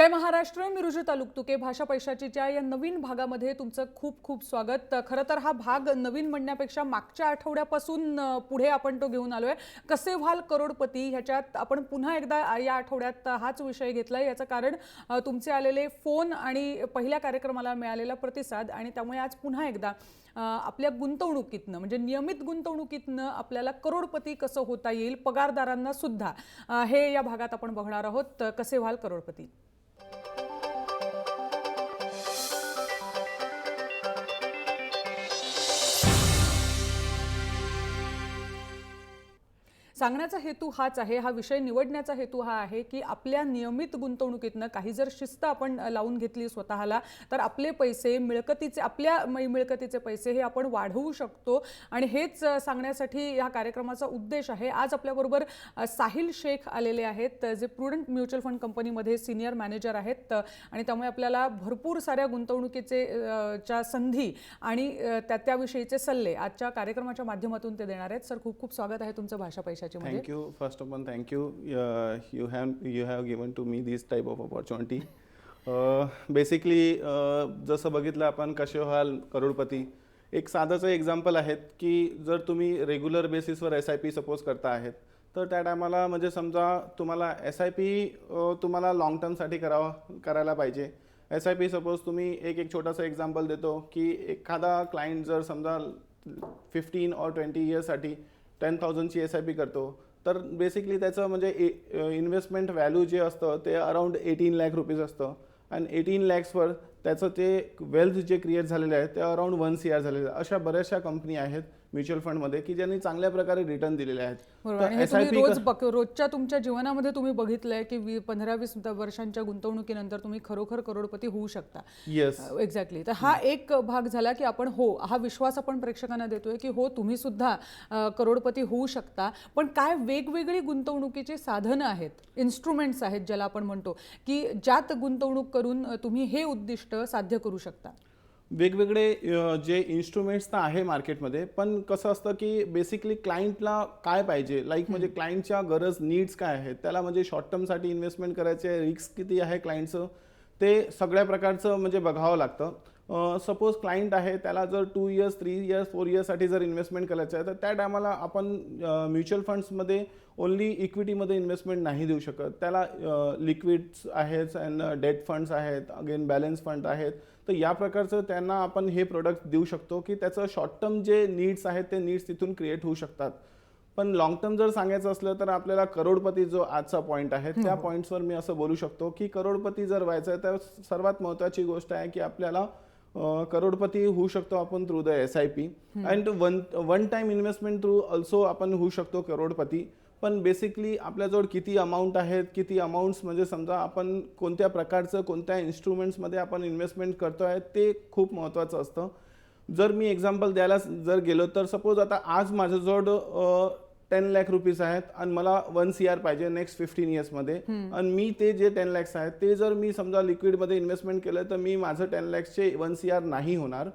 जय महाराष्ट्र. मी रुजुता लुकतुके. भाषा पैशाचीच्या या नवीन भागामध्ये तुमचं खूप खूप स्वागत. खरं तर हा भाग नवीन म्हणण्यापेक्षा मागच्या आठवड्यापासून पुढे आपण तो घेऊन आलोय. कसे व्हाल करोडपती ह्याच्यात आपण पुन्हा एकदा या आठवड्यात हाच विषय घेतलाय. याचं कारण तुमचे आलेले फोन आणि पहिल्या कार्यक्रमाला मिळालेला प्रतिसाद, आणि त्यामुळे आज पुन्हा एकदा आपल्या गुंतवणुकीतनं म्हणजे नियमित गुंतवणुकीतनं आपल्याला करोडपती कसं होता येईल, पगारदारांना सुद्धा, हे या भागात आपण बघणार आहोत. कसे व्हाल करोडपती. सांगण्याचा हेतू हाच आहे, हा विषय निवडण्याचा हेतू हा आहे की आपल्या नियमित गुंतवणुकीतनं काही जर शिस्त आपण लावून घेतली स्वतःला, तर आपले पैसे मिळकतीचे, आपल्या मिळकतीचे पैसे हे आपण वाढवू शकतो. आणि हेच सांगण्यासाठी या कार्यक्रमाचा उद्देश आहे. आज आपल्याबरोबर साहिल शेख आलेले आहेत, जे प्रुडंट म्युच्युअल फंड कंपनीमध्ये सिनियर मॅनेजर आहेत, आणि त्यामुळे आपल्याला भरपूर साऱ्या गुंतवणुकीचे च्या संधी आणि त्याविषयीचे सल्ले आजच्या कार्यक्रमाच्या माध्यमातून ते देणार आहेत. सर, खूप खूप स्वागत आहे तुमचं भाषा पैशाच्या. Thank you. First of all, thank you. You have given to me this type of opportunity. Basically, जसं बघितलं आपण कसे व्हाल करोडपती, एक साधंच एक्झाम्पल आहेत की जर तुम्ही रेग्युलर बेसिसवर SIP सपोज करता आहेत, तर त्या टायमाला म्हणजे समजा तुम्हाला SIP तुम्हाला लॉंग टर्मसाठी करायला पाहिजे. SIP सपोज तुम्ही एक छोटासा एक्झाम्पल देतो की एखादा क्लायंट जर समजा 15 or 20 इयर्ससाठी 10,000ची SIP करतो, तर बेसिकली त्याचं म्हणजे इन्व्हेस्टमेंट व्हॅल्यू जे असतं ते अराउंड 18 लाख रुपीज असतं. आणि 18 लाख्सवर त्याचं ते वेल्थ जे क्रिएट झालेलं आहे ते अराउंड 1 CR झालेलं आहे. अशा बऱ्याचशा कंपनी आहेत म्युच्युअल फंडमध्ये की ज्यांनी चांगल्या प्रकारे रिटर्न दिलेले आहेत. रोजच्या तुमच्या जीवनामध्ये तुम्ही बघितलंय की 15-20 वर्षांच्या गुंतवणुकीनंतर तुम्ही खरोखर करोडपती होऊ शकता. Yes, exactly. तर हा एक भाग झाला की आपण हा विश्वास आपण प्रेक्षकांना देतोय की तुम्ही सुद्धा करोडपती होऊ शकता. पण काय वेगवेगळी गुंतवणुकीची साधनं आहेत, इन्स्ट्रुमेंट्स आहेत ज्याला आपण म्हणतो, की ज्यात गुंतवणूक करून तुम्ही हे उद्दिष्ट साध्य करू शकता. वेगवेगळे जे इन्स्ट्रुमेंट्स तर आहे मार्केटमध्ये, पण कसं असतं की बेसिकली क्लायंटला काय पाहिजे, लाईक म्हणजे क्लायंटच्या गरज, नीड्स काय आहेत, त्याला म्हणजे शॉर्ट टर्मसाठी इन्व्हेस्टमेंट करायचे, रिस्क किती आहे क्लायंटचं, ते सगळ्या प्रकारचं म्हणजे बघावं लागतं. सपोज क्लायंट आहे, त्याला जर 2 इयर्स 3 इयर्स 4 इयर्ससाठी जर इन्व्हेस्टमेंट करायचं आहे, तर त्या टायमाला आपण म्युच्युअल फंड्समध्ये ओन्ली इक्विटीमध्ये इन्व्हेस्टमेंट नाही देऊ शकत. त्याला लिक्विड्स आहेत अँड डेट फंड्स आहेत, अगेन बॅलन्स फंड आहेत. तर या प्रकारचं त्यांना आपण हे प्रोडक्ट देऊ शकतो की त्याचं शॉर्ट टर्म जे नीड्स आहेत ते नीड्स तिथून क्रिएट होऊ शकतात. पण लॉंग टर्म जर सांगायचं असलं तर आपल्याला करोडपती जो आजचा पॉईंट आहे त्या पॉईंट्सवर मी असं बोलू शकतो की करोडपती जर व्हायचं आहे तर सर्वात महत्त्वाची गोष्ट आहे की आपल्याला करोडपती होऊ शकतो आपण through the SIP. And one time investment through also आपण होऊ शकतो करोडपती. पण बेसिकली आपल्याजवळ किती अमाऊंट आहेत, किती अमाऊंट्स म्हणजे समजा आपण कोणत्या प्रकारचं कोणत्या इन्स्ट्रुमेंट्समध्ये आपण इन्व्हेस्टमेंट करतो आहे ते खूप महत्त्वाचं असतं. जर मी एक्झाम्पल द्यायला जर गेलो तर सपोज आता आज माझ्याजवळ 10 लाख रुपीज आहेत आणि मला 1 CR पाहिजे नेक्स्ट 15 इयर्समध्ये, आणि मी ते जे 10 लाख्स आहेत ते जर मी समजा लिक्विडमध्ये इन्व्हेस्टमेंट केलं तर मी माझं 10 लाखचे 1 CR नाही होणार.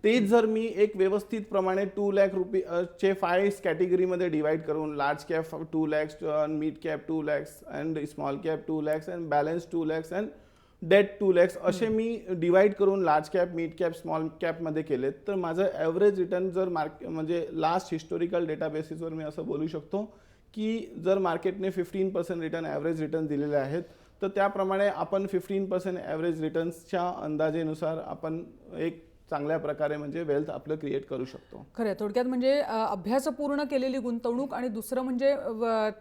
तेच जर मी एक व्यवस्थित प्रमाणे 2 लाख रुपये 5 कॅटेगरीमध्ये डिवाइड करून, large cap 2 lakhs, mid cap 2 lakhs and small cap 2 lakhs and balance 2 lakhs and debt 2 lakhs असे मी डिवाइड करून large cap, mid cap, small कॅपमध्ये केलेत, तर माझं ॲव्हरेज रिटर्न जर म्हणजे लास्ट हिस्टोरिकल डेटा बेसिसवर मी असं बोलू शकतो की जर मार्केटने 15% रिटर्न ॲव्हरेज रिटर्न दिलेले आहेत, तर त्याप्रमाणे आपण 15% ॲव्हरेज रिटर्न्सच्या अंदाजेनुसार आपण एक चांगल्या प्रकारे म्हणजे वेल्थ आपलं क्रिएट करू शकतो. खरं थोडक्यात म्हणजे अभ्यासपूर्ण केलेली गुंतवणूक, आणि दुसरं म्हणजे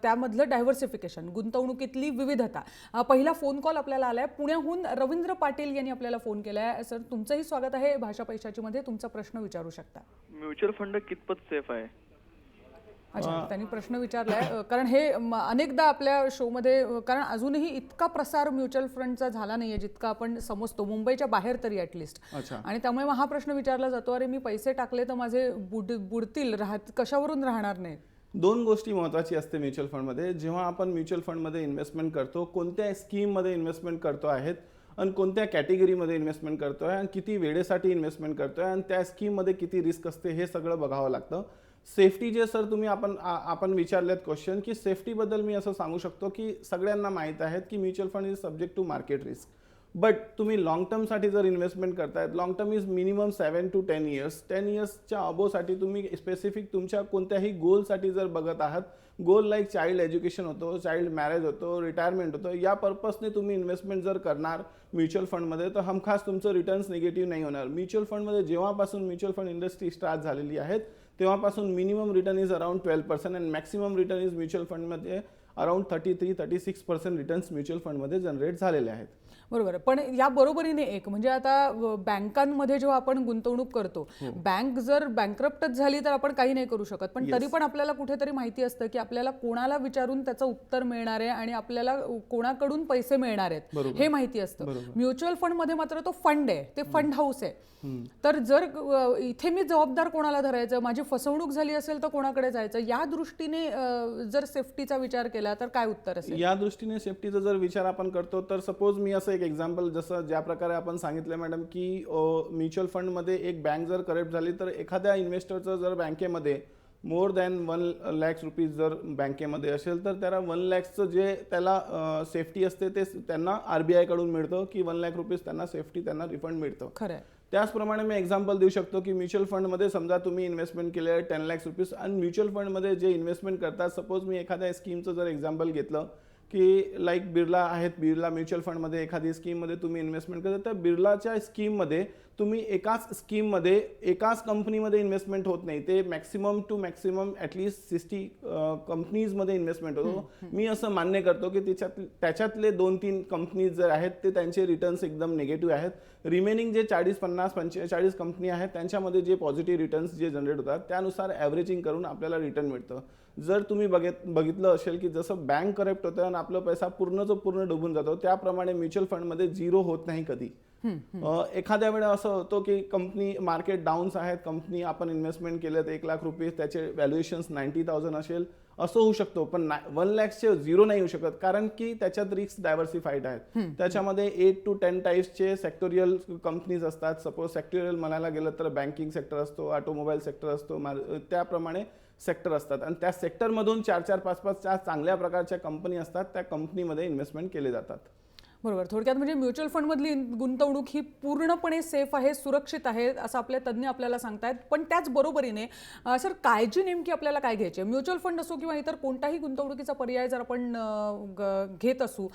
त्यामधलं डायव्हर्सिफिकेशन, गुंतवणुकीतली विविधता. पहिला फोन कॉल आपल्याला आलाय पुण्याहून. रवींद्र पाटील यांनी आपल्याला फोन केलाय. सर, तुमचंही स्वागत आहे भाषा पैशाची मध्ये. तुमचा प्रश्न विचारू शकता. म्युच्युअल फंड कितपत सेफ आहे? अच्छा, त्यांनी प्रश्न विचारलाय कारण हे अनेकदा आपल्या शोमध्ये, कारण अजूनही इतका प्रसार म्युच्युअल फंडचा झाला नाहीये जितका आपण समजतो, मुंबईच्या बाहेर तरी ॲटलिस्ट. आणि त्यामुळे हा प्रश्न विचारला जातो, अरे मी पैसे टाकले तर माझे बुडतील, कशावरून राहणार नाही. 2 गोष्टी महत्त्वाची असते म्युच्युअल फंडमध्ये. जेव्हा आपण म्युच्युअल फंडमध्ये इन्व्हेस्टमेंट करतो, कोणत्या स्कीममध्ये इन्व्हेस्टमेंट करतो आहेत आणि कोणत्या कॅटेगरीमध्ये इन्व्हेस्टमेंट करतो आहे आणि किती वेळेसाठी इन्व्हेस्टमेंट करतो आहे आणि त्या स्कीममध्ये किती रिस्क असते हे सगळं बघावं लागतं. सेफ्टी जे सर तुम्ही आपण विचारलेत क्वेश्चन की सेफ्टीबद्दल मी असं सांगू शकतो की सगळ्यांना माहीत आहेत की mutual fund is subject to market risk. But तुम्ही लॉंग टर्मसाठी जर इन्व्हेस्टमेंट करतायत, long term is minimum 7 to 10 years, 10 इयर्सच्या अबोसाठी तुम्ही स्पेसिफिक तुमच्या कोणत्याही गोलसाठी जर बघत आहात, गोल लाईक चाइल्ड एज्युकेशन होतो, चाइल्ड मॅरेज होतो, रिटायरमेंट होतं, या पर्पजने तुम्ही इन्व्हेस्टमेंट जर करणार म्युच्युअल फंडमध्ये, तर हमखास तुमचं रिटर्न्स निगेटिव्ह नाही होणार. म्युच्युअल फंडमध्ये जेव्हापासून म्युच्युअल फंड इंडस्ट्री स्टार्ट झालेली आहे तेव्हापासून minimum return is around 12% and maximum return is mutual फंडमध्ये अराउंड 33-36% रिटर्न्स म्युच्युअल फंडमध्ये जनरेट झालेले आहेत. बरोबर. पण या बरोबरीने एक म्हणजे आता बँकांमध्ये जेव्हा आपण गुंतवणूक करतो, बँक जर बँकरप्टच झाली तर आपण काही नाही करू शकत, पण तरी पण आपल्याला कुठेतरी माहिती असतं की आपल्याला कोणाला विचारून त्याचं उत्तर मिळणार आहे आणि आपल्याला कोणाकडून पैसे मिळणार आहेत हे माहिती असतं. म्युच्युअल फंडमध्ये मात्र तो फंड आहे, ते फंड हाऊस आहे. तर जर इथे मी जबाबदार कोणाला धरायचं, माझी फसवणूक झाली असेल तर कोणाकडे जायचं, या दृष्टीने जर सेफ्टीचा विचार केला तर काय उत्तर असेल? या दृष्टीने सेफ्टीचा जर विचार आपण करतो तर सपोज मी असं एक एक्झाम्पल, जसं ज्या प्रकारे आपण सांगितलं मॅडम की म्युच्युअल फंडमध्ये एक बँक जर करप्ट झाली तर एखाद्या इन्व्हेस्टरचं जर बँकेमध्ये मोर दॅन 1 लाख रुपीज जर बँकेमध्ये असेल तर त्याला 1 लाखचं जे त्याला सेफ्टी असते ते त्यांना RBI कडून मिळतं की 1 लाख रुपीज त्यांना सेफ्टी त्यांना रिफंड मिळतं. खरं. त्याचप्रमाणे मी एक्झाम्पल देऊ शकतो की म्युच्युअल फंडमध्ये समजा तुम्ही इन्व्हेस्टमेंट केले आहे 10 लाख रुपीज आणि म्युच्युअल फंडमध्ये जे इन्व्हेस्टमेंट करतात, सपोज मी एखाद्या स्कीमचं जर एक्झाम्पल घेतलं की लाईक बिर्ला आहेत, बिर्ला म्युच्युअल फंडमध्ये एखादी स्कीममध्ये तुम्ही इन्व्हेस्टमेंट करता, तर बिर्लाच्या स्कीममध्ये तुम्ही एकाच स्कीममध्ये एकाच कंपनीमध्ये इन्व्हेस्टमेंट होत नाही, ते मॅक्सिमम टू मॅक्सिमम ॲटलिस्ट 60 कंपनीजमध्ये इन्व्हेस्टमेंट होतो. मी असं मान्य करतो की त्याच्यातले 2-3 कंपनीज जर आहेत ते त्यांचे रिटर्न्स एकदम निगेटिव्ह आहेत. रिमेनिंग जे 40, 50, 45 कंपनी आहेत त्यांच्यामध्ये जे पॉझिटिव्ह रिटर्न्स जे जनरेट होतात त्यानुसार ॲव्हरेजिंग करून आपल्याला रिटर्न मिळतं. जर तुम्ही बघितलं असेल की जसं बँक करप्ट होतं आणि आपला पैसा पूर्ण डुबून जातो, त्याप्रमाणे म्युच्युअल फंडमध्ये झिरो होत नाही कधी. एखाद्या वेळा असं होतं की कंपनी मार्केट डाऊन्स आहेत, कंपनी आपण इन्व्हेस्टमेंट केलं तर 1 लाख रुपये त्याचे व्हॅल्युएशन्स 90,000 असेल, असं होऊ शकतो. पण 1 लाखचे झिरो नाही होऊ शकत कारण की त्याच्यात रिस्क डायव्हर्सिफाईड आहेत. त्याच्यामध्ये 8 to 10 टाईप्सचे सेक्टोरियल कंपनीज असतात. सपोज सेक्टोरियल म्हणायला गेलं तर बँकिंग सेक्टर असतो, ऑटोमोबाईल सेक्टर असतो, त्याप्रमाणे सेक्टर असतात आणि त्या सेक्टरमधून 4-4, 5-5 चांगल्या प्रकारच्या कंपनी असतात, त्या कंपनीमध्ये इन्व्हेस्टमेंट केले जातात. बरोबर. थोडक्यात म्हणजे म्युच्युअल फंडमधली गुंतवणूक ही पूर्णपणे सेफ आहे, सुरक्षित आहे असं आपले तज्ज्ञ आपल्याला सांगतायत. पण त्याच बरोबरीने सर काळजी नेमकी आपल्याला काय घ्यायची आहे? म्युच्युअल फंड असो किंवा इतर कोणताही गुंतवणुकीचा पर्याय जर आपण घेत असू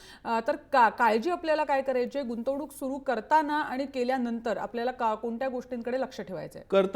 तर काळजी आपल्याला काय करायची आहे? गुंतवणूक सुरू करताना आणि केल्यानंतर आपल्याला कोणत्या गोष्टींकडे लक्ष ठेवायचं आहे?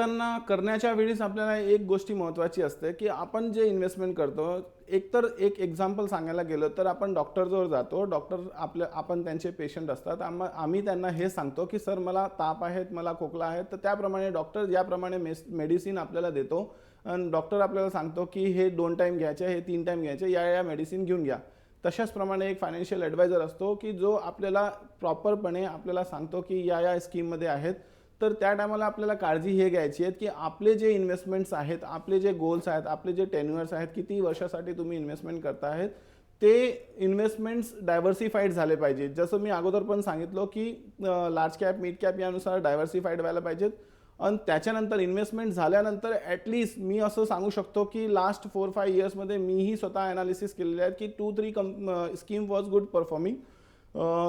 करण्याच्या वेळीच आपल्याला एक गोष्टी महत्त्वाची असते की आपण जे इन्व्हेस्टमेंट करतो, एक एक्झाम्पल सांगायला गेलं तर आपण डॉक्टरजवळ जातो, डॉक्टर आपण त्यांचे पेशंट असतात, आम्ही त्यांना हे सांगतो की सर मला ताप आहेत, मला खोकला आहे, तर त्याप्रमाणे डॉक्टर ज्याप्रमाणे मेडिसिन आपल्याला देतो आणि डॉक्टर आपल्याला सांगतो की हे 2 टाईम घ्यायचे, हे 3 टाईम घ्यायचे, या मेडिसिन घेऊन घ्या. तशाच प्रमाणे एक फायनान्शियल ॲडवायझर असतो की जो आपल्याला प्रॉपरपणे आपल्याला सांगतो की या स्कीममध्ये आहेत. तर त्या टायमाला आपल्याला काळजी हे घ्यायची आहे की आपले जे इन्व्हेस्टमेंट्स आहेत, आपले जे गोल्स आहेत, आपले जे टेन्युअर्स आहेत, किती वर्षासाठी तुम्ही इन्व्हेस्टमेंट करता आहेत, ते इन्व्हेस्टमेंट्स डायव्हर्सिफाईड झाले पाहिजे. जसं मी अगोदर पण सांगितलं की लार्ज कॅप, मिड कॅप यानुसार डायव्हर्सिफाईड व्हायला पाहिजेत. आणि त्याच्यानंतर इन्व्हेस्टमेंट झाल्यानंतर ॲटलिस्ट मी असं सांगू शकतो की लास्ट 4-5 इयर्समध्ये मीही स्वतः ॲनालिसिस केलेले आहेत की 2-3 scheme was good performing.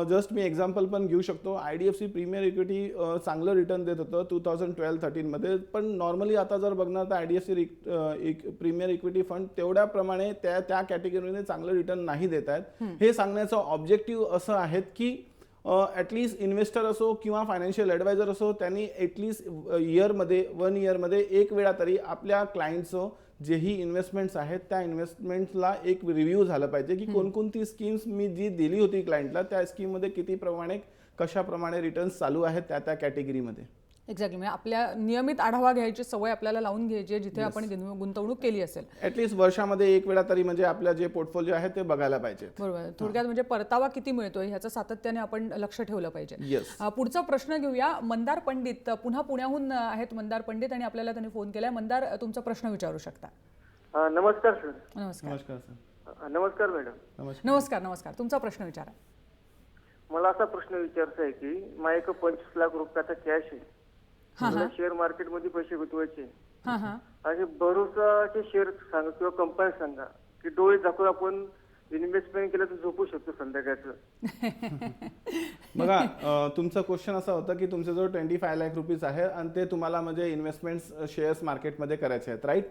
Just me example पण घेऊ शकतो. IDFC प्रीमियर इक्विटी चांगलं रिटर्न देत होतं 2012-13 मध्ये, पण नॉर्मली आता जर बघणार तर IDFC प्रीमियर इक्विटी फंड तेवढ्या प्रमाणे त्या कॅटेगरीमध्ये चांगलं रिटर्न नाही देत आहेत. हे सांगण्याचं ऑब्जेक्टिव्ह असं आहेत की ॲटलिस्ट इन्व्हेस्टर असो किंवा फायनान्शियल ॲडवायझर असो, त्यांनी ॲटलिस्ट 1 इयरमध्ये एक वेळा तरी आपल्या क्लायंटचं जेही इन्व्हेस्टमेंट्स आहेत त्या इन्व्हेस्टमेंट्सला एक रिव्ह्यू झालं पाहिजे की कोणकोणती स्कीम्स मी जी दिली होती क्लायंटला, त्या स्कीममध्ये किती प्रमाणे कशाप्रमाणे रिटर्न्स चालू आहेत त्या कॅटेगरीमध्ये. एक्झॅक्टली. म्हणजे आपल्या नियमित आढावा घ्यायची सवय आपल्याला लावून घ्यायची आहे जिथे आपण गुंतवणूक केली असेल. ॲटलिस्ट वर्षामध्ये एक वेळा तरी म्हणजे आपल्या जे पोर्टफोलिओ आहे ते बघायला पाहिजे. बरोबर. थोडक्यात म्हणजे परतावा किती मिळतोय ह्याचं सातत्याने आपण लक्ष ठेवलं पाहिजे. पुढचा प्रश्न घेऊया. मंदार पंडित पुन्हा पुण्याहून आहेत. मंदार पंडित आणि आपल्याला त्यांनी फोन केलाय. मंदार, तुमचा प्रश्न विचारू शकता. नमस्कार सर. नमस्कार. नमस्कार सर. नमस्कार मॅडम. नमस्कार. तुमचा प्रश्न विचारा. मला असा प्रश्न विचारायचा आहे की माझ्याकडे 25 लाख रुपयाचा कॅश आहे. मला शेअर मार्केटमध्ये पैसे गुंतवायचे आणि भरोसाचे शेअर सांगा किंवा कंपनी सांगा की डोळे झाकून आपण इन्व्हेस्टमेंट केलं तर झोपू शकतो संध्याकाळचं. बघा तुमचा क्वेश्चन असा होता की तुमच्याजवळ 25 लाख रुपीज आहे आणि ते तुम्हाला म्हणजे इन्व्हेस्टमेंट शेअर्स मार्केटमध्ये करायचे आहेत, राईट?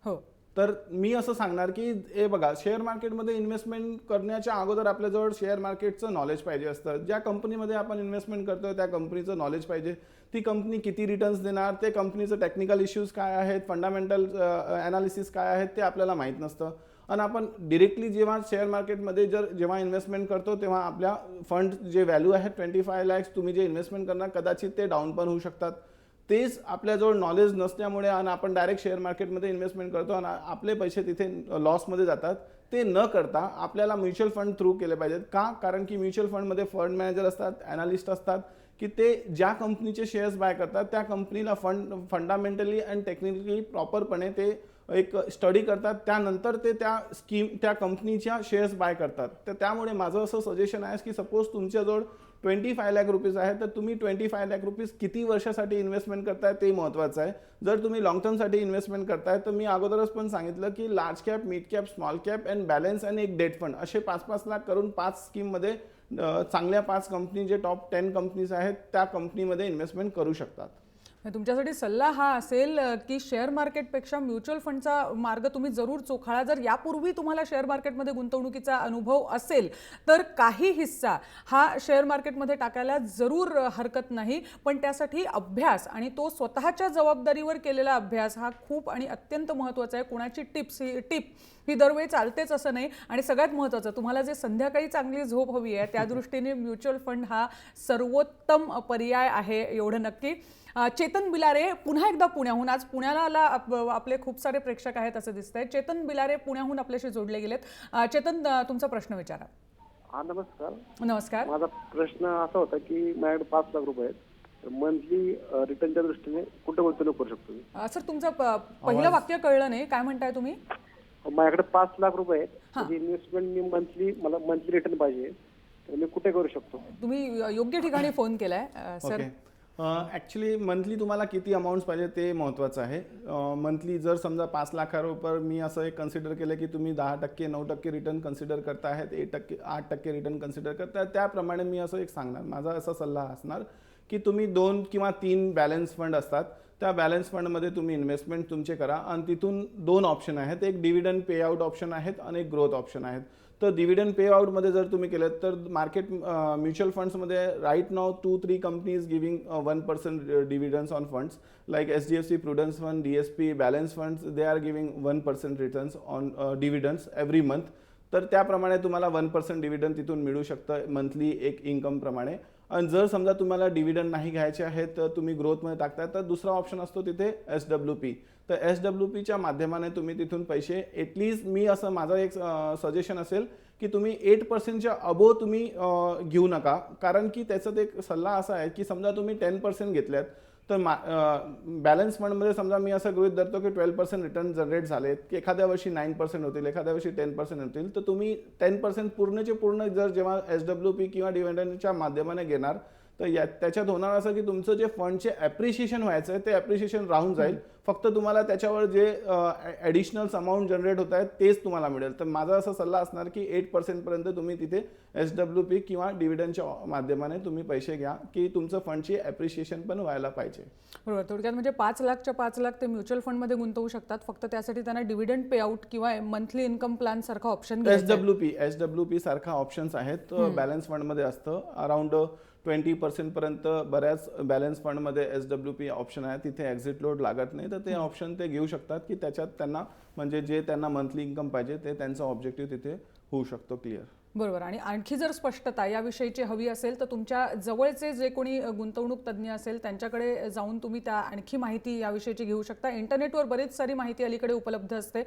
हो. तर मी असं सांगणार की हे बघा, शेअर मार्केटमध्ये इन्व्हेस्टमेंट करण्याच्या अगोदर आपल्याजवळ शेअर मार्केटचं नॉलेज पाहिजे असतं. ज्या कंपनीमध्ये आपण इन्व्हेस्टमेंट करतोय त्या कंपनीचं नॉलेज पाहिजे. ती कंपनी किती रिटर्न्स देणार, ते कंपनीचं टेक्निकल इश्यूज काय आहेत, फंडामेंटल ॲनालिसिस काय आहेत ते आपल्याला माहीत नसतं. आणि आपण डिरेक्टली जेव्हा शेअर मार्केटमध्ये जेव्हा इन्व्हेस्टमेंट करतो तेव्हा आपल्या फंड जे व्हॅल्यू आहे 25 लॅक्स तुम्ही जे इन्व्हेस्टमेंट करणार कदाचित ते डाऊन पण होऊ शकतात. तेच आपल्याजवळ नॉलेज नसल्यामुळे आणि आपण डायरेक्ट शेअर मार्केटमध्ये इन्व्हेस्टमेंट करतो आणि आपले पैसे तिथे लॉसमध्ये जातात. ते न करता आपल्याला म्युच्युअल फंड थ्रू केले पाहिजेत. का? कारण की म्युच्युअल फंडमध्ये फंड मॅनेजर असतात, ॲनालिस्ट असतात की ते ज्या कंपनीचे शेअर्स बाय करतात त्या कंपनीला फंडामेंटली अँड टेक्निकली प्रॉपरपणे ते एक स्टडी करतात. त्यानंतर ते त्या कंपनीच्या शेअर्स बाय करतात. तर त्यामुळे माझं असं सजेशन आहे की सपोज तुमच्याजवळ 25 लाख रुपीज आहे तर तुम्ही 25 लाख रुपीज किती वर्षासाठी इन्व्हेस्टमेंट करताय ते महत्त्वाचं आहे. जर तुम्ही लॉंग टर्मसाठी इन्व्हेस्टमेंट करताय तर मी अगोदरच पण सांगितलं की large cap, mid cap, small cap and balance आणि एक डेट फंड असे 5-5 लाख करून 5 स्कीममध्ये चांगल्या 5 कंपनी जे टॉप 10 कंपनीज आहेत त्या कंपनीमध्ये इन्व्हेस्टमेंट करू शकतात. तुमच्यासाठी सल्ला हा असेल की शेअर मार्केटपेक्षा म्युच्युअल फंडचा मार्ग तुम्ही जरूर चोखाळा. जर यापूर्वी तुम्हाला शेअर मार्केटमध्ये गुंतवणुकीचा अनुभव असेल तर काही हिस्सा हा शेअर मार्केटमध्ये टाकायला जरूर हरकत नाही. पण त्यासाठी अभ्यास आणि तो स्वतःच्या जबाबदारीवर केलेला अभ्यास हा खूप आणि अत्यंत महत्त्वाचा आहे. कुणाची टिप ही दरवेळी चालतेच असं नाही. आणि सगळ्यात महत्त्वाचं, तुम्हाला जे संध्याकाळी चांगली झोप हवी आहे त्या दृष्टीने म्युच्युअल फंड हा सर्वोत्तम पर्याय आहे, एवढं नक्की. चेतन बिलारे पुन्हा एकदा पुण्याहून, आज पुण्याला आपले खूप सारे प्रेक्षक आहेत असं दिसतंय. चेतन बिलारे पुण्याहून आपल्याशी जोडले गेलेत. चेतन, तुमचा प्रश्न विचारा. हा, नमस्कार. नमस्कार. माझा प्रश्न असा होता की माझ्याकडे 5 लाख रुपये आहेत, मंथली रिटर्नच्या दृष्टीने कुठे गुंतवणूक करू शकतो मी? सर, तुमचं पहिलं वाक्य कळलं नाही, काय म्हणताय तुम्ही? माझ्याकडे 5 लाख रुपये आहेत, इन्व्हेस्टमेंट मी मला मंथली रिटर्न पाहिजे, तर मी कुठे करू शकतो? तुम्ही योग्य ठिकाणी फोन केलाय सर. ॲक्च्युली मंथली तुम्हाला किती अमाऊंट्स पाहिजे ते महत्त्वाचं आहे. मंथली जर समजा 5 लाखावर मी असं एक कन्सिडर केलं की तुम्ही 10%, 9% रिटर्न कन्सिडर करता आहेत, 8% रिटर्न कन्सिडर करता, त्याप्रमाणे मी असं एक सांगणार. माझा असा सल्ला असणार की तुम्ही 2 किंवा 3 बॅलन्स फंड असतात, त्या बॅलन्स फंडमध्ये तुम्ही इन्व्हेस्टमेंट तुमचे करा आणि तिथून 2 ऑप्शन आहेत. एक डिव्हिडंड पे आउट ऑप्शन आहेत आणि एक ग्रोथ ऑप्शन आहेत. तर डिव्हिडंड पे आउटमध्ये जर तुम्ही केलं तर मार्केट म्युच्युअल फंड्समध्ये राईट नाव 2-3 companies giving 1% dividends on funds like HDFC prudence fund, DSP, balance funds, they are giving 1% returns on dividends every month. तर त्याप्रमाणे तुम्हाला 1% डिव्हिडंड तिथून मिळू शकतं मंथली एक इन्कमप्रमाणे. आणि जर समजा तुम्हाला डिव्हिडंड नाही घ्यायचे आहेत तर तुम्ही ग्रोथमध्ये टाकताय तर दुसरा ऑप्शन असतो तिथे SWP. तर SWPच्या माध्यमाने तुम्ही तिथून पैसे ॲटलिस्ट, मी असं माझं एक सजेशन असेल की तुम्ही 8%च्या अबो तुम्ही घेऊ नका. कारण की त्याचा एक सल्ला असा आहे की समजा तुम्ही 10% घेतल्यात तर बॅलन्स फंडमध्ये समजा मी असं गृहीत धरतो की 12% रिटर्न जनरेट झालेत की एखाद्या वर्षी 9% होतील, एखाद्या वर्षी 10% होतील, तर तुम्ही 10% पूर्णचे पूर्ण जर जेव्हा SWP किंवा डिव्हिडंडच्या माध्यमाने घेणार तर त्याच्यात होणार असं की तुमचं जे फंडचे ॲप्रिशिएशन व्हायचं आहे ते ॲप्रिशिएशन राहून जाईल. फक्त तुम्हाला त्याच्यावर जे ॲडिशनल्स अमाऊंट जनरेट होत आहेत तेच तुम्हाला मिळेल. तर माझा असा सल्ला असणार की 8% पर्यंत तुम्ही तिथे SWP किंवा डिव्हिडंडच्या माध्यमाने तुम्ही पैसे घ्या की तुमचं फंडची ॲप्रिशिएशन पण व्हायला पाहिजे. बरोबर. थोडक्यात म्हणजे 5 लाखच्या 5 लाख ते म्युच्युअल फंडमध्ये गुंतवू शकतात. फक्त त्यासाठी त्यांना डिव्हिडंड पे आउट किंवा मंथली इन्कम प्लॅन सारखा ऑप्शन SWP सारखा ऑप्शन्स आहेत. बॅलन्स फंडमध्ये असतं अराउंड 20% पर्यंत बऱ्याच बॅलन्स फंडमध्ये SWP ऑप्शन आहे. तिथे एक्झिट लोड लागत नाही, तर ते ऑप्शन ते घेऊ शकतात की त्याच्यात त्यांना म्हणजे जे त्यांना मंथली इन्कम पाहिजे ते त्यांचा ऑब्जेक्टिव्ह तिथे होऊ शकतो क्लिअर. बरोबर. आणि आणखी जर स्पष्टता याविषयीची हवी असेल तर तुमच्या जवळचे जे कोणी गुंतवणूक तज्ज्ञ असेल त्यांच्याकडे जाऊन तुम्ही त्या आणखी माहिती याविषयीची घेऊ शकता. इंटरनेटवर बरीच सारी माहिती अलीकडे उपलब्ध असते,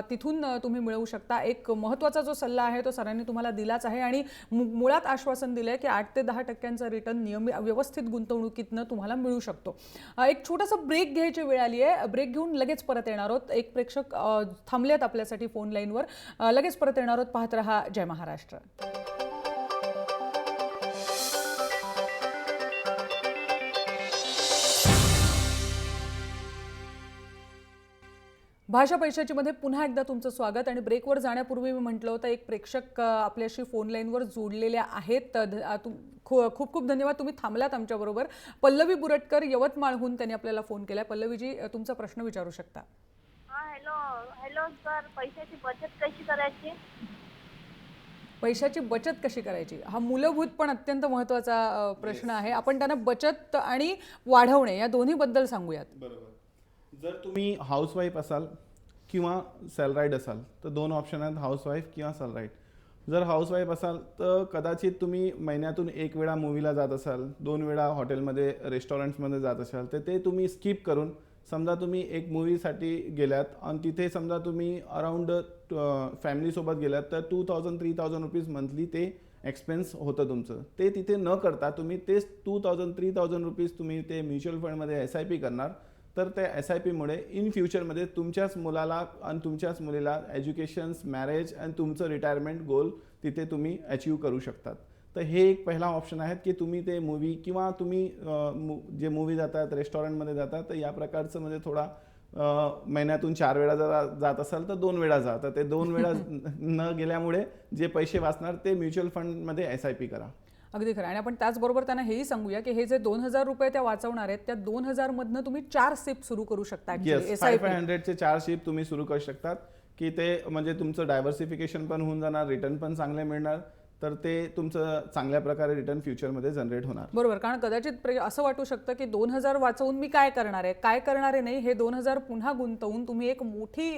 तिथून तुम्ही मिळवू शकता. एक महत्त्वाचा जो सल्ला आहे तो सरांनी तुम्हाला दिलाच आहे आणि मुळात आश्वासन दिलं आहे की 8 ते 10% रिटर्न नियमित व्यवस्थित गुंतवणुकीतनं तुम्हाला मिळू शकतो. एक छोटासा ब्रेक घ्यायची वेळ आली आहे. ब्रेक घेऊन लगेच परत येणार आहोत. एक प्रेक्षक थांबलेत आपल्यासाठी फोन लाईनवर. लगेच परत येणार आहोत. पाहत रहा जय महाराष्ट्र. भाषा पैशाची मध्ये पुन्हा एकदा तुमचं स्वागत. आणि ब्रेकवर जाण्यापूर्वी मी म्हटलं होतं एक प्रेक्षक आपल्याशी फोन लाईनवर जोडलेले आहेत. खूप खूप धन्यवाद, तुम्ही थांबलात आमच्याबरोबर. पल्लवी बुरटकर यवतमाळहून त्यांनी आपल्याला फोन केलाय. पल्लवीजी, तुमचा प्रश्न विचारू शकता. हॅलो सर, पैशाची बचत कशी करायची? पैशाची बचत कशी करायची हा मूलभूत पण अत्यंत महत्त्वाचा प्रश्न आहे. आपण त्यांना बचत आणि वाढवणे या दोन्ही बद्दल सांगूयात. बरोबर. जर तुम्ही हाऊसवाईफ असाल किंवा सॅलराईड असाल तर दोन ऑप्शन आहेत, हाऊसवाईफ किंवा सॅलराईड. जर हाऊसवाईफ असाल तर कदाचित तुम्ही महिन्यातून एक वेळा मूवीला जात असाल, 2 वेळा हॉटेलमध्ये रेस्टॉरंट्समध्ये जात असाल, तर ते तुम्ही स्किप करून समजा तुम्ही एक मूवीसाठी गेल्यात आणि तिथे समजा तुम्ही अराउंड फॅमिलीसोबत गेलात तर 2000-3000 रुपीज मंथली ते एक्सपेन्स होतं तुमचं. ते तिथे न करता तुम्ही तेच 2000-3000 रुपीज तुम्ही ते म्युच्युअल फंडमध्ये SIP करणार, तर त्या SIPमुळे इन फ्युचरमध्ये तुमच्याच मुलाला आणि तुमच्याच मुलीला एज्युकेशन्स, मॅरेज आणि तुमचं रिटायरमेंट गोल तिथे तुम्ही अचीव करू शकतात. तर हे एक पहिला ऑप्शन आहे की तुम्ही ते मूवी किंवा तुम्ही जे मूवी जातात, रेस्टॉरंटमध्ये जातात, तर या प्रकारचं म्हणजे थोडा महिन्यातून 4 वेळा जर जात असाल तर 2 वेळा जा. तर ते 2 वेळा न गेल्यामुळे जे पैसे वाचणार ते म्युच्युअल फंडमध्ये SIP करा. अगदी खरं. आणि आपण त्याचबरोबर त्यांना हेही सांगूया की हे जे 2000 रुपये त्या वाचवणार आहेत त्या 2000 मधनं तुम्ही 4 सिप सुरू करू शकता. येस, 500चे 4 शिप तुम्ही सुरू करू शकतात की ते म्हणजे तुमचं डायव्हर्सिफिकेशन पण होऊन जाणार, रिटर्न पण चांगले मिळणार, तर ते तुमचं चांगल्या प्रकारे रिटर्न फ्युचरमध्ये जनरेट होणार. बरोबर. कारण कदाचित असं वाटू शकतं की 2000 वाचवून मी काय करणार आहे नाही. हे 2000 पुन्हा गुंतवून तुम्ही एक मोठी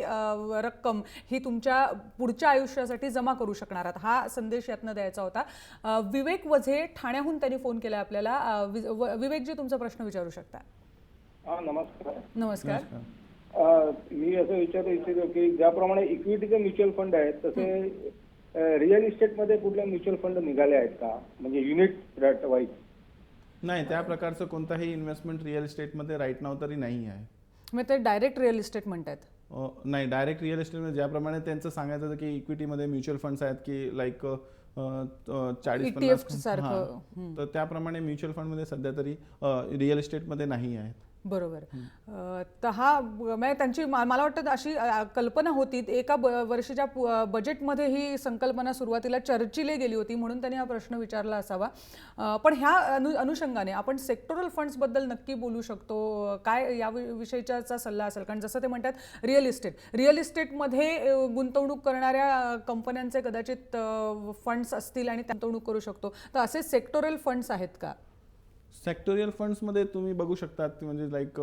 रक्कम ही तुमच्या पुढच्या आयुष्यासाठी जमा करू शकणार आहात. हा संदेश यातनं द्यायचा होता. विवेक वझे ठाण्याहून त्यांनी फोन केला आपल्याला. विवेकजी, तुमचा प्रश्न विचारू शकता. नमस्कार. नमस्कार. मी असं विचारू इच्छितो की ज्याप्रमाणे इक्विटीचे म्युच्युअल फंड आहेत तसे रिअल इस्टेटमध्ये कुठले म्युच्युअल फंड निघाले आहेत का, म्हणजे युनिट वाईज? नाही, त्या प्रकारचं कोणताही इन्व्हेस्टमेंट रिअल इस्टेटमध्ये राईट नाव तरी नाही आहे. मग ते डायरेक्ट रिअल इस्टेट म्हणतात? नाही, डायरेक्ट रिअल इस्टेटमध्ये ज्याप्रमाणे त्यांचं सांगायचं होतं की इक्विटीमध्ये म्युच्युअल फंड्स आहेत की लाईक 40-50 सारखं, तर त्याप्रमाणे म्युच्युअल फंडमध्ये सध्या तरी रिअल इस्टेटमध्ये नाही आहेत. बरोबर. तर हा म्हणजे त्यांची मला वाटतं अशी कल्पना होती. एका वर्षाच्या बजेटमध्ये ही संकल्पना सुरुवातीला चर्चिली गेली होती म्हणून त्यांनी हा प्रश्न विचारला असावा. पण ह्या अनुषंगाने आपण सेक्टोरल फंड्सबद्दल नक्की बोलू शकतो. काय या विषयीचा सल्ला असेल? कारण जसं ते म्हणतात रिअल इस्टेटमध्ये गुंतवणूक करणाऱ्या कंपन्यांचे कदाचित फंड्स असतील आणि गुंतवणूक करू शकतो. तर असे सेक्टोरल फंड्स आहेत का? सेक्टोरियल फंड्समध्ये तुम्ही बघू शकतात की म्हणजे लाईक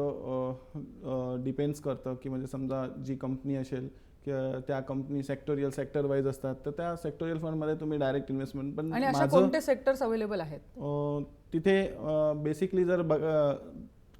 डिपेंड्स करतं की म्हणजे समजा जी कंपनी असेल किंवा त्या कंपनी सेक्टर वाईज असतात, तर त्या सेक्टोरियल फंडमध्ये तुम्ही डायरेक्ट इन्व्हेस्टमेंट. पण आणि अशा कोणते सेक्टर्स अवेलेबल आहेत तिथे? बेसिकली जर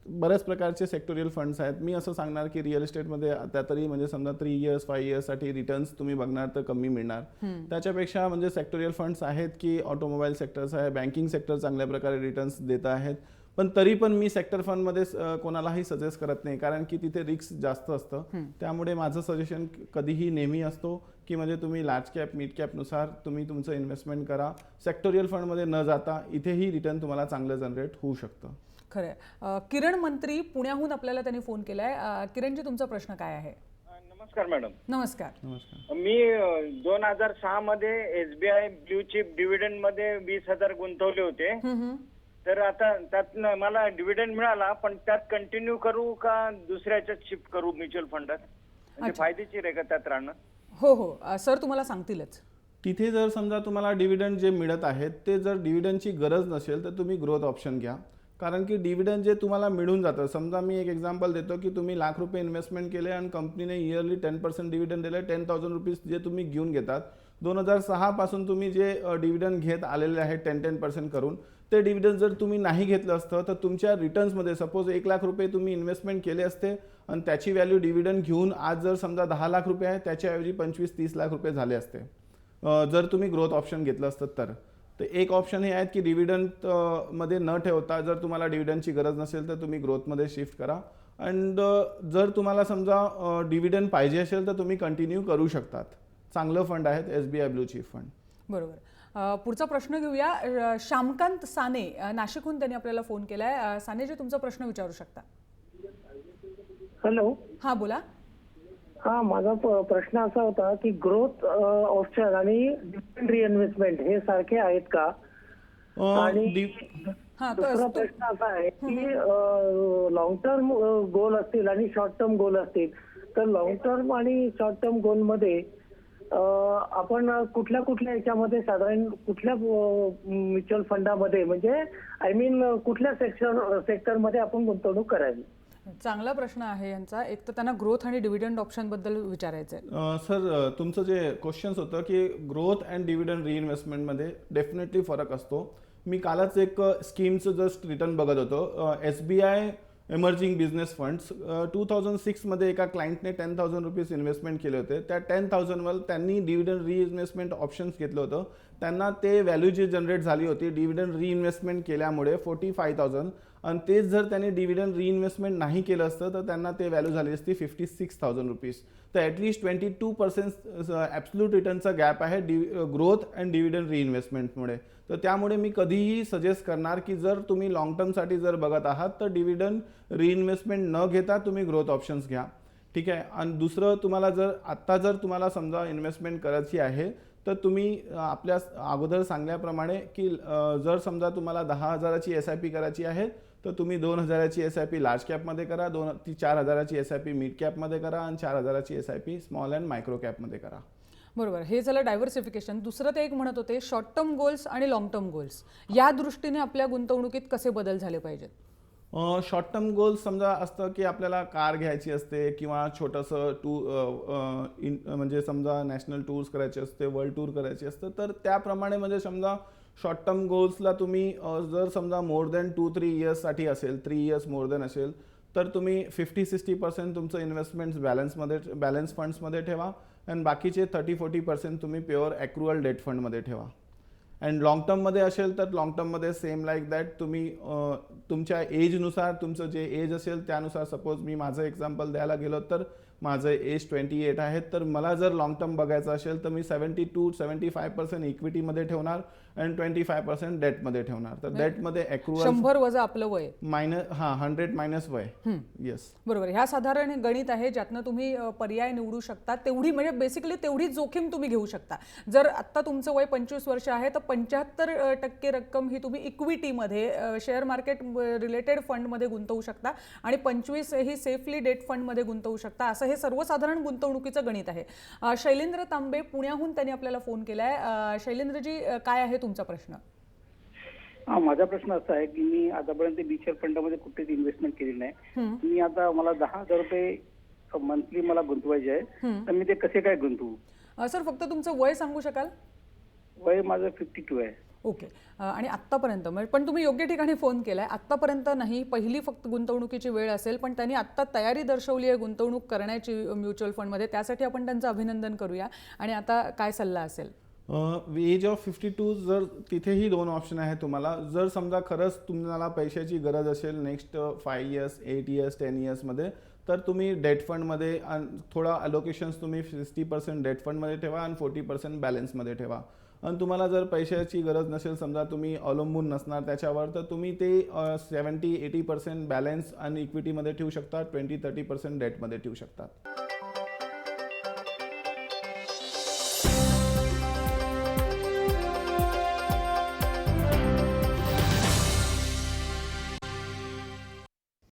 बऱ्याच प्रकारचे सेक्टोरियल फंड्स आहेत. मी असं सांगणार की रिअल इस्टेटमध्ये आता तरी म्हणजे समजा 3 इयर्स 5 इयर्ससाठी रिटर्न्स तुम्ही बघणार तर कमी मिळणार. त्याच्यापेक्षा म्हणजे सेक्टोरियल फंड्स आहेत की ऑटोमोबाईल सेक्टर्स आहे, बँकिंग सेक्टर चांगल्या प्रकारे रिटर्न्स देत आहेत. पण तरी पण मी सेक्टर फंडमध्ये कोणालाही सजेस्ट करत नाही, कारण की तिथे रिस्क जास्त असतं. त्यामुळे माझं सजेशन कधीही नेहमी असतो की म्हणजे तुम्ही लार्ज कॅप, मिड कॅपनुसार तुम्ही तुमचं इन्व्हेस्टमेंट करा. सेक्टोरियल फंडमध्ये न जाता इथेही रिटर्न तुम्हाला चांगलं जनरेट होऊ शकतं. खरं. किरण मंत्री पुण्याहून आपल्याला त्यांनी फोन केलाय. किरणजी, तुमचा प्रश्न काय आहे? नमस्कार मॅडम. नमस्कार. मी 2006 मध्ये SBI ब्ल्यू चिप डिव्हिडंड मध्ये 20,000 गुंतवले होते. तर आता त्यात मला डिव्हिडंड मिळाला, पण त्यात कंटिन्यू करू का दुसऱ्याच्यात शिफ्ट करू म्युच्युअल फंडात? म्हणजे फायदेशीर आहे का त्यात राहणं? हो, सर तुम्हाला सांगतीलच. तिथे जर समजा तुम्हाला डिव्हिडंड जे मिळत आहेत ते जर डिव्हिडंडची गरज नसेल तर तुम्ही ग्रोथ ऑप्शन घ्या. कारण की डिव्हिडंड जे तुम्हाला मिळून जातं, समजा मी एक एक्झाम्पल देतो की तुम्ही ₹1,00,000 इन्व्हेस्टमेंट केले आणि कंपनीने इयरली 10% डिव्हिडंड दिले. 10,000 रुपीज जे तुम्ही घेऊन घेतात, 2006 पासून तुम्ही जे डिव्हिडंड घेत आलेले आहेत 10% करून, ते डिव्हिडंड जर तुम्ही नाही घेतलं असतं तर तुमच्या रिटर्न्समध्ये सपोज ₹1,00,000 तुम्ही इन्व्हेस्टमेंट केले असते आणि त्याची व्हॅल्यू डिव्हिडंड घेऊन आज जर समजा ₹10,00,000 आहे, त्याच्याऐवजी 25-30 लाख रुपये झाले असते जर तुम्ही ग्रोथ ऑप्शन घेतलं असतं तर. तर एक ऑप्शन हे आहेत की डिव्हिडंड मध्ये न ठेवता जर तुम्हाला डिव्हिडंडची गरज नसेल तर तुम्ही ग्रोथमध्ये शिफ्ट करा. अँड जर तुम्हाला समजा डिव्हिडंड पाहिजे असेल तर तुम्ही कंटिन्यू करू शकतात. चांगलं फंड आहेत SBI ब्ल्यू चिप फंड. बरोबर. पुढचा प्रश्न घेऊया. श्यामकांत साने नाशिकहून त्यांनी आपल्याला फोन केलाय. सानेजी, तुमचा प्रश्न विचारू शकता. हॅलो. हां, बोला. हा माझा प्रश्न असा होता की ग्रोथ ऑप्शन आणि डिव्हिडंड रिइन्व्हेस्टमेंट हे सारखे आहेत का? आणि हा, दुसरा प्रश्न असा आहे की लॉंग टर्म गोल असतील आणि शॉर्ट टर्म गोल असतील, तर लॉंग टर्म आणि शॉर्ट टर्म गोल मध्ये आपण कुठल्या याच्यामध्ये साधारण कुठल्या म्युच्युअल फंडामध्ये म्हणजे आय मीन कुठल्या सेक्टरमध्ये आपण गुंतवणूक करावी? चांगला प्रश्न आहे यांचा. एक तर त्यांना ग्रोथ आणि डिव्हिडंड ऑप्शन बद्दल विचारायचं आहे. सर, तुमचं जे क्वेश्चन्स होतं की ग्रोथ अँड डिव्हिडंड रिइन्व्हेस्टमेंटमध्ये डेफिनेटली फरक असतो. मी कालच एक स्कीमचं जस्ट रिटर्न बघत होतो. SBI एमर्जिंग बिझनेस फंड्स 2006मध्ये एका क्लायंटने 10,000 रुपीज इन्व्हेस्टमेंट केले होते. त्या 10,000वर त्यांनी डिव्हिडंड रिइन्व्हेस्टमेंट ऑप्शन्स घेतलं होतं. त्यांना ते व्हॅल्यू जी जनरेट झाली होती डिव्हिडंड रिइन्व्हेस्टमेंट केल्यामुळे 45,000, आणि तेच जर त्यांनी डिव्हिडंड रिइन्व्हेस्टमेंट नाही केलं असतं तर त्यांना ते व्हॅल्यू झाली असती 56,000 रुपीज. तर ॲटलिस्ट 22% ॲब्सल्यूट रिटर्नचा गॅप आहे ग्रोथ अँड डिव्हिडंड रिइन्व्हेस्टमेंटमुळे. तर त्यामुळे मी कधीही सजेस्ट करणार की जर तुम्ही लॉंग टर्मसाठी जर बघत आहात तर डिव्हिडंड रिइन्व्हेस्टमेंट न घेता तुम्ही ग्रोथ ऑप्शन्स घ्या. ठीक आहे. आणि दुसरं, तुम्हाला जर तुम्हाला समजा इन्व्हेस्टमेंट करायची आहे तर तुम्ही आपल्या अगोदर सांगल्याप्रमाणे की जर समजा तुम्हाला 10,000ची SIP करायची आहे तर तुम्ही 2,000ची SIP लार्ज कॅपमध्ये करा, 4,000ची SIP मिड कॅपमध्ये करा आणि 4,000ची SIP स्मॉल अँड मायक्रो कॅपमध्ये करा. बरोबर. हे झालं डायव्हर्सिफिकेशन. दुसरं ते एक म्हणत होते शॉर्ट टर्म गोल्स आणि लॉंग टर्म गोल्स, या दृष्टीने आपल्या गुंतवणुकीत कसे बदल झाले पाहिजेत? शॉर्ट टर्म गोल्स समजा असतं की आपल्याला कार घ्यायची असते किंवा छोटंसं म्हणजे समजा नॅशनल टूर्स करायचे असते, वर्ल्ड टूर करायची असते, तर त्याप्रमाणे म्हणजे समजा शॉर्ट टर्म गोल्सला तुम्ही जर समजा मोर दॅन 2-3 इयर्ससाठी असेल, 3 इयर्स मोर दॅन असेल, तर तुम्ही 50-60% तुमचं इन्व्हेस्टमेंट्स बॅलन्स फंड्समध्ये ठेवा आणि बाकीचे 30-40% तुम्ही प्युअर ॲक्रुअल डेट फंडमध्ये ठेवा. अँड लॉंग टर्ममध्ये असेल तर लॉंग टर्ममध्ये सेम लाईक दॅट तुम्ही तुमच्या एजनुसार, तुमचं जे एज असेल त्यानुसार, सपोज मी माझं एक्झाम्पल द्यायला गेलो तर माझं एज 28 आहे, तर मला जर लॉंग टर्म बघायचं असेल तर मी 70-75% इक्विटीमध्ये ठेवणार आणि 25% डेटमध्ये ठेवणार. तर डेटमध्ये ॲक्रुअल 100 वजा आपलं वय 100 मायनस वय. येस, बरोबर. ह्या साधारण गणित आहे ज्यातनं तुम्ही पर्याय निवडू शकता. तेवढी म्हणजे बेसिकली तेवढी जोखीम तुम्ही घेऊ शकता. जर आत्ता तुमचं वय 25 वर्ष आहे तर 75% रक्कम ही तुम्ही इक्विटीमध्ये शेअर मार्केट रिलेटेड फंडमध्ये गुंतवू शकता आणि 25 ही सेफली डेट फंडमध्ये गुंतवू शकता. असं हे सर्वसाधारण गुंतवणुकीचं गणित आहे. शैलेंद्र तांबे पुण्याहून त्यांनी आपल्याला फोन केलाय. शैलेंद्रजी, काय आहे तुमचा प्रश्न? माझा प्रश्न असा आहे की मी आतापर्यंत म्युच्युअल फंडामध्ये कुठेच इन्व्हेस्टमेंट केली नाही. मी आता मला 10,000 रुपये मंथली मला गुंतवायचे आहे, तर मी ते कसे काय गुंतवू? सर, फक्त तुमचं वय सांगू शकाल? वय माझं 52 आहे. ओके. आणि आत्तापर्यंत पण तुम्ही योग्य ठिकाणी फोन केलाय. आत्तापर्यंत नाही, पहिली फक्त गुंतवणुकीची वेळ असेल, पण त्यांनी आत्ता तयारी दर्शवली आहे गुंतवणूक करण्याची म्युच्युअल फंडमध्ये. त्यासाठी आपण त्यांचं अभिनंदन करूया. आणि आता काय सल्ला असेल? एज ऑफ 52, जर तिथेही 2 ऑप्शन आहे तुम्हाला. जर समजा खरंच तुम्हाला पैशाची गरज असेल नेक्स्ट 5 इयर्स, 8 इयर्स, 10 इयर्समध्ये, तर तुम्ही डेट फंडमध्ये थोडा अलोकेशन्स तुम्ही 60% डेट फंडमध्ये ठेवा आणि 40% बॅलन्समध्ये ठेवा. आणि तुम्हाला जर पैशाची गरज नसेल, समजा तुम्ही अवलंबून नसणार त्याच्यावर, तर तुम्ही ते 70-80% बॅलन्स आणि इक्विटीमध्ये ठेवू शकता, 20-30% डेटमध्ये ठेवू शकता.